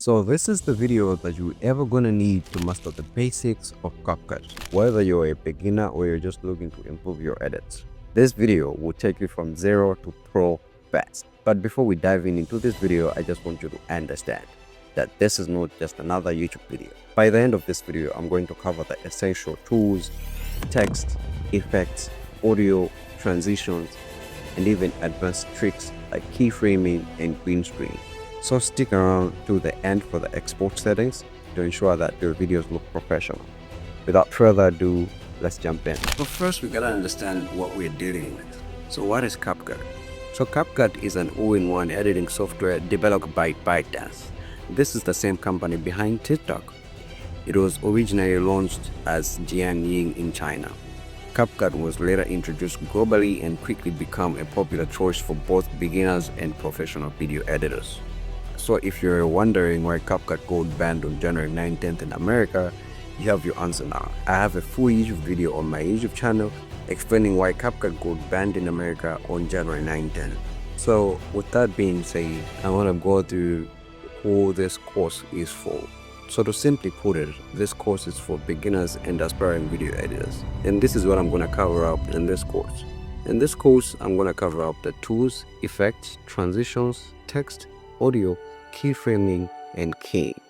So this is the video that you're ever gonna need to master the basics of CapCut, whether you're a beginner or you're just looking to improve your edits. This video will take you from zero to pro fast. But before we dive into this video, I just want you to understand that this is not just another YouTube video. By the end of this video, I'm going to cover the essential tools, text, effects, audio, transitions, and even advanced tricks like keyframing and green screen. So stick around to the end for the export settings to ensure that your videos look professional. Without further ado, let's jump in. So first we gotta understand what we're dealing with. So what is CapCut? So CapCut is an all-in-one editing software developed by ByteDance. This is the same company behind TikTok. It was originally launched as Jianying in China. CapCut was later introduced globally and quickly became a popular choice for both beginners and professional video editors. So if you're wondering why CapCut got banned on January 19th in America, you have your answer now. I have a full YouTube video on my YouTube channel explaining why CapCut got banned in America on January 19th. So with that being said, I want to go through who this course is for. So to simply put it, this course is for beginners and aspiring video editors. And this is what I'm going to cover up in this course. In this course, I'm going to cover up the tools, effects, transitions, text, audio, keyframing, and keying.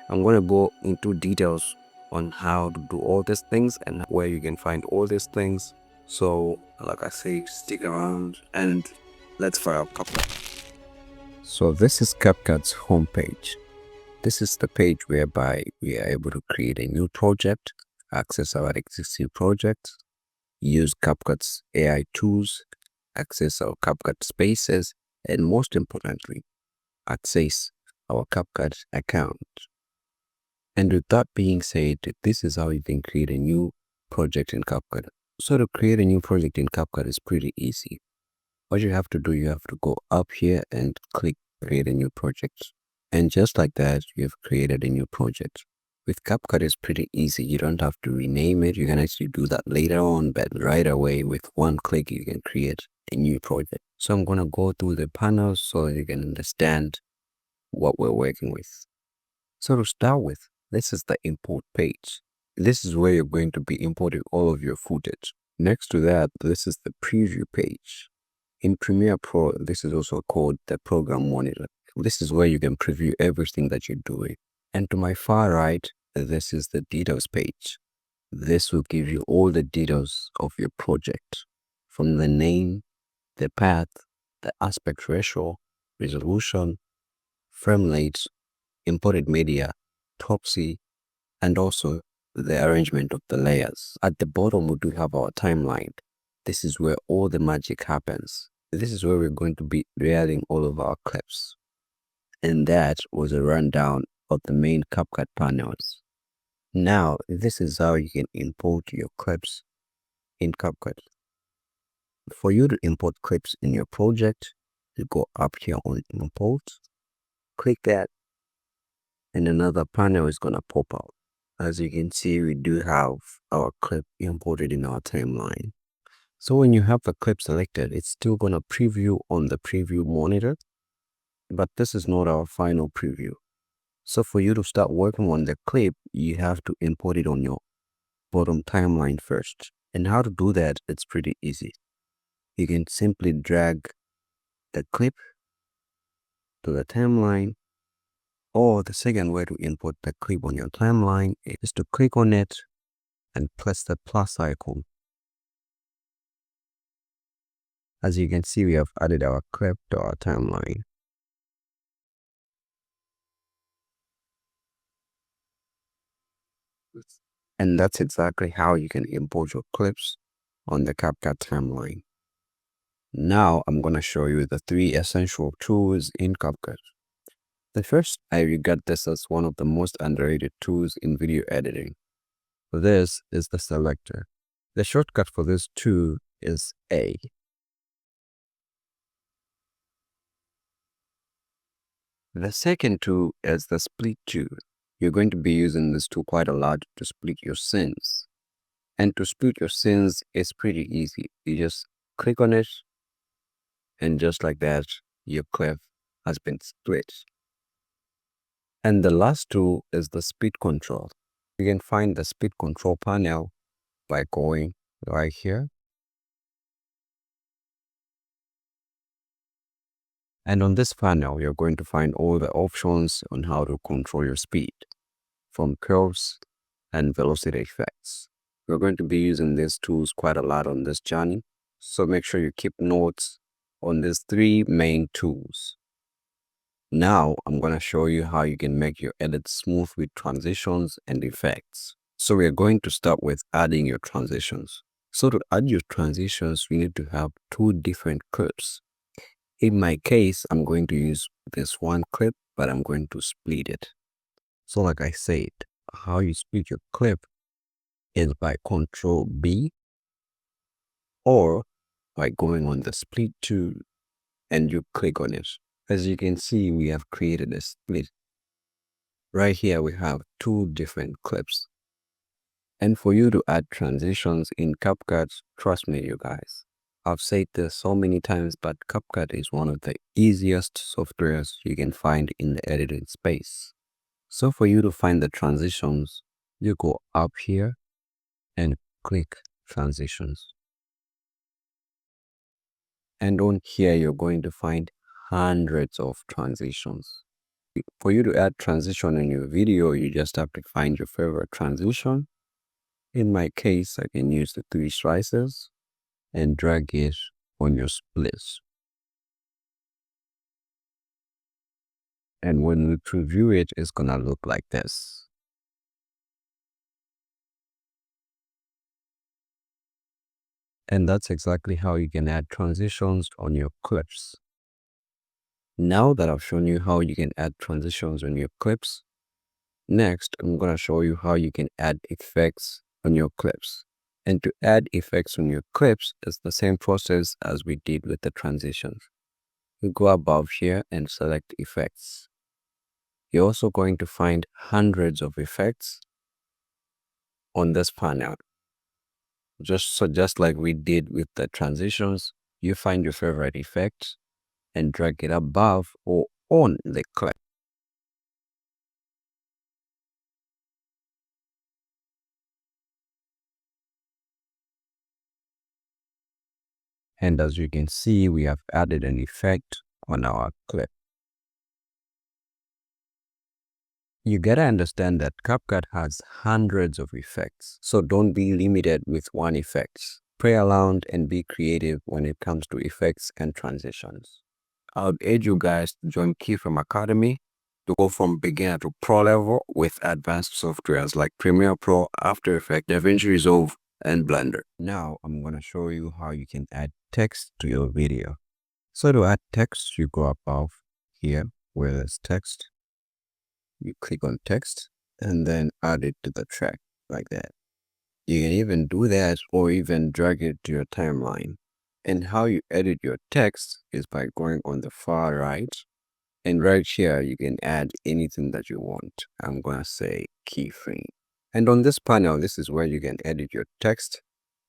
I'm going to go into details on how to do all these things and where you can find all these things. So like I say, stick around and let's fire up CapCut. So this is CapCut's homepage. This is the page whereby we are able to create a new project, access our existing projects, use CapCut's AI tools, access our CapCut spaces, and most importantly, access our CapCut account. And with that being said, this is how you can create a new project in CapCut. So to create a new project in CapCut is pretty easy. What you have to do, you have to go up here and click create a new project. And just like that, you have created a new project. With CapCut, it's pretty easy. You don't have to rename it. You can actually do that later on, but right away with one click, you can create a new project. So I'm going to go through the panels so you can understand what we're working with. So to start with, this is the import page. This is where you're going to be importing all of your footage. Next to that, this is the preview page. In Premiere Pro, this is also called the program monitor. This is where you can preview everything that you're doing. And to my far right, this is the details page. This will give you all the details of your project, from the name, the path, the aspect ratio, resolution, frame rates, imported media, topsy, and also the arrangement of the layers. At the bottom, we do have our timeline. This is where all the magic happens. This is where we're going to be adding all of our clips. And that was a rundown of the main CapCut panels. Now, this is how you can import your clips in CapCut. For you to import clips in your project, you go up here on import, click that, and another panel is going to pop out. As you can see, we do have our clip imported in our timeline. So when you have the clip selected, it's still going to preview on the preview monitor, but this is not our final preview. So for you to start working on the clip, you have to import it on your bottom timeline first. And how to do that, it's pretty easy. You can simply drag the clip to the timeline, or the second way to import the clip on your timeline is to click on it and press the plus icon. As you can see, we have added our clip to our timeline. And that's exactly how you can import your clips on the CapCut timeline. Now I'm going to show you the 3 essential tools in CapCut. The first, I regard this as one of the most underrated tools in video editing. This is the selector. The shortcut for this tool is A. The second tool is the split tool. You're going to be using this tool quite a lot to split your scenes. And to split your scenes is pretty easy. You just click on it, and just like that, your clip has been split. And the last tool is the speed control. You can find the speed control panel by going right here. And on this panel, you're going to find all the options on how to control your speed, from curves and velocity effects. We're going to be using these tools quite a lot on this journey, so make sure you keep notes on these three main tools. Now, I'm going to show you how you can make your edits smooth with transitions and effects. So we're going to start with adding your transitions. So to add your transitions, we need to have two different clips. In my case, I'm going to use this one clip, but I'm going to split it. So like I said, how you split your clip is by Control B or by going on the split tool and you click on it. As you can see, we have created a split. Right here, we have two different clips. And for you to add transitions in CapCut, trust me, you guys, I've said this so many times, but CapCut is one of the easiest softwares you can find in the editing space. So for you to find the transitions, you go up here and click transitions. And on here, you're going to find hundreds of transitions. For you to add transition in your video, you just have to find your favorite transition. In my case, I can use the 3 slices and drag it on your splits. And when we preview it, it's gonna look like this. And that's exactly how you can add transitions on your clips. Now that I've shown you how you can add transitions on your clips, next I'm gonna show you how you can add effects on your clips. And to add effects on your clips is the same process as we did with the transitions. You go above here and select effects. You're also going to find hundreds of effects on this panel. Just like we did with the transitions, you find your favorite effect and drag it above or on the clip. And as you can see, we have added an effect on our clip. You gotta understand that CapCut has hundreds of effects, so don't be limited with one effect. Play around and be creative when it comes to effects and transitions. I would urge you guys to join Keyframe Academy to go from beginner to pro level with advanced softwares like Premiere Pro, After Effects, DaVinci Resolve, and Blender. Now I'm going to show you how you can add text to your video. So to add text, you go above here where there's text. You click on text and then add it to the track like that. You can even do that or even drag it to your timeline. And how you edit your text is by going on the far right. And right here, you can add anything that you want. I'm going to say keyframe. And on this panel, this is where you can edit your text,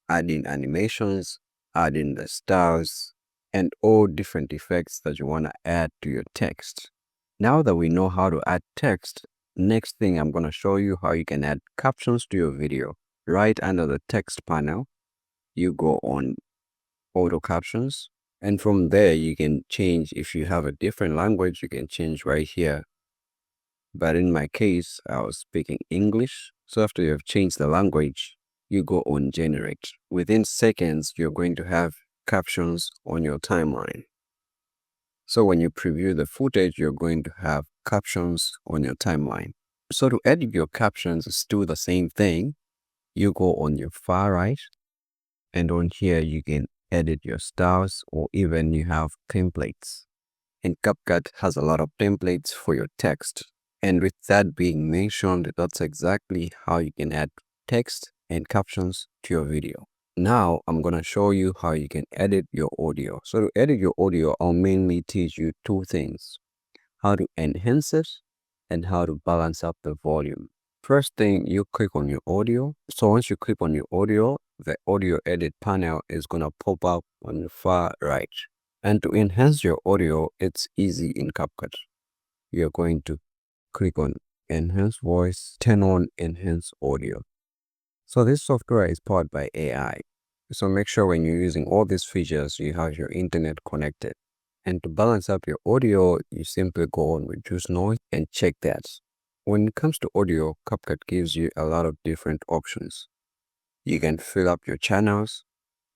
add in animations, add in the styles, and all different effects that you want to add to your text. Now that we know how to add text, next thing I'm going to show you how you can add captions to your video. Right under the text panel, you go on auto captions, and from there you can change. If you have a different language, you can change right here. But in my case, I was speaking English. So after you have changed the language, you go on generate. Within seconds, you're going to have captions on your timeline. So when you preview the footage, you're going to have captions on your timeline. So to edit your captions, it's still the same thing. You go on your far right, and on here you can edit your styles or even you have templates. And CapCut has a lot of templates for your text. And with that being mentioned, that's exactly how you can add text and captions to your video. Now I'm going to show you how you can edit your audio. So to edit your audio, I'll mainly teach you two things: how to enhance it and how to balance up the volume. First thing, you click on your audio. So once you click on your audio, the audio edit panel is going to pop up on the far right. And to enhance your audio, it's easy in CapCut. You're going to click on Enhance Voice, turn on Enhance Audio. So this software is powered by AI. So make sure when you're using all these features, you have your internet connected. And to balance up your audio, you simply go on Reduce Noise and check that. When it comes to audio, CapCut gives you a lot of different options. You can fill up your channels,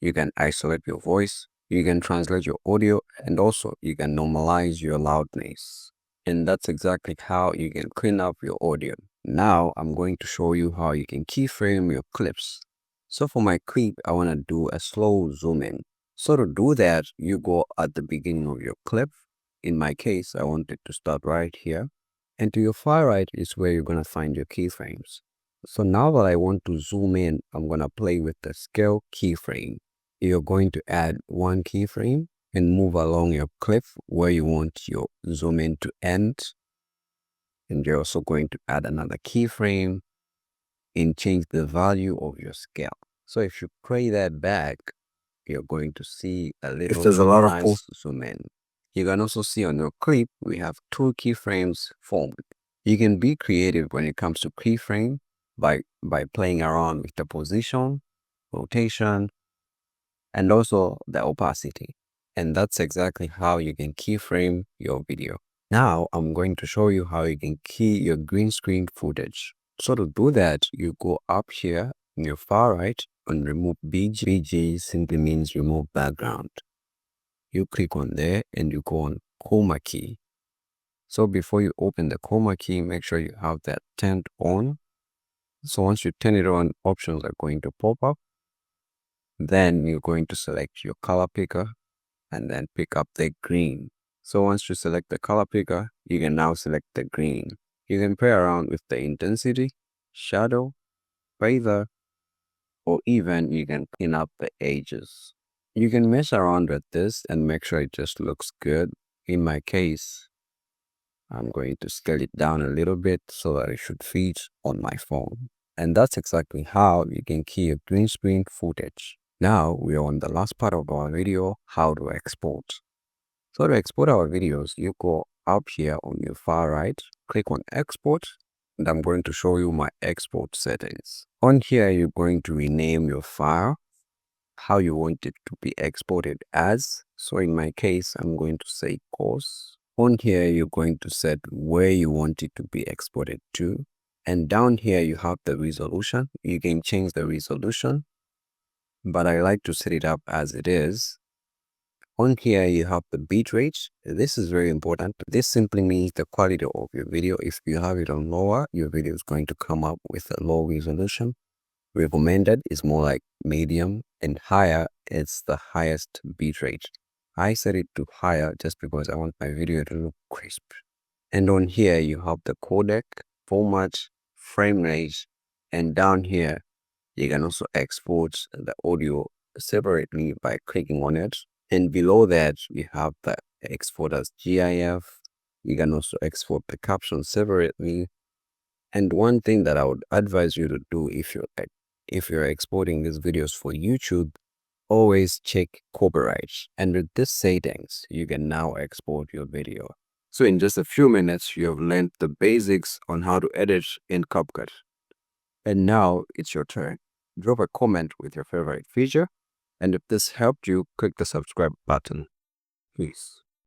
you can isolate your voice, you can translate your audio, and also you can normalize your loudness. And that's exactly how you can clean up your audio. Now I'm going to show you how you can keyframe your clips. So for my clip, I want to do a slow zoom in. So to do that, you go at the beginning of your clip. In my case, I want it to start right here. And to your far right is where you're going to find your keyframes. So now that I want to zoom in, I'm going to play with the scale keyframe. You're going to add one keyframe and move along your clip where you want your zoom in to end. And you're also going to add another keyframe and change the value of your scale. So if you play that back, you're going to see a little there's a lot of nice zoom in. You can also see on your clip, we have two keyframes formed. You can be creative when it comes to keyframe by playing around with the position, rotation, and also the opacity. And that's exactly how you can keyframe your video. Now I'm going to show you how you can key your green screen footage. So to do that, you go up here in your far right and remove BG. BG simply means remove background. You click on there and you go on chromakey. So before you open the chromakey, make sure you have that turned on. So once you turn it on, options are going to pop up. Then you're going to select your color picker and then pick up the green. So once you select the color picker, you can now select the green. You can play around with the intensity, shadow, feather, or even you can clean up the edges. You can mess around with this and make sure it just looks good. In my case, I'm going to scale it down a little bit so that it should fit on my phone. And that's exactly how you can key a green screen footage. Now we are on the last part of our video, how to export. So to export our videos, you go up here on your far right, click on export, and I'm going to show you my export settings. On here, you're going to rename your file, how you want it to be exported as. So in my case, I'm going to say course. On here, you're going to set where you want it to be exported to. And down here, you have the resolution. You can change the resolution, but I like to set it up as it is. On here, you have the bitrate. This is very important. This simply means the quality of your video. If you have it on lower, your video is going to come up with a low resolution. Recommended is more like medium, and higher is the highest bitrate. I set it to higher just because I want my video to look crisp. And on here, you have the codec, format, frame rate, and down here, you can also export the audio separately by clicking on it. And below that, you have the export as GIF. You can also export the captions separately. And one thing that I would advise you to do if you're exporting these videos for YouTube, always check copyright. And with these settings, you can now export your video. So in just a few minutes, you have learned the basics on how to edit in CapCut. And now it's your turn. Drop a comment with your favorite feature. And if this helped you, click the subscribe button. Peace.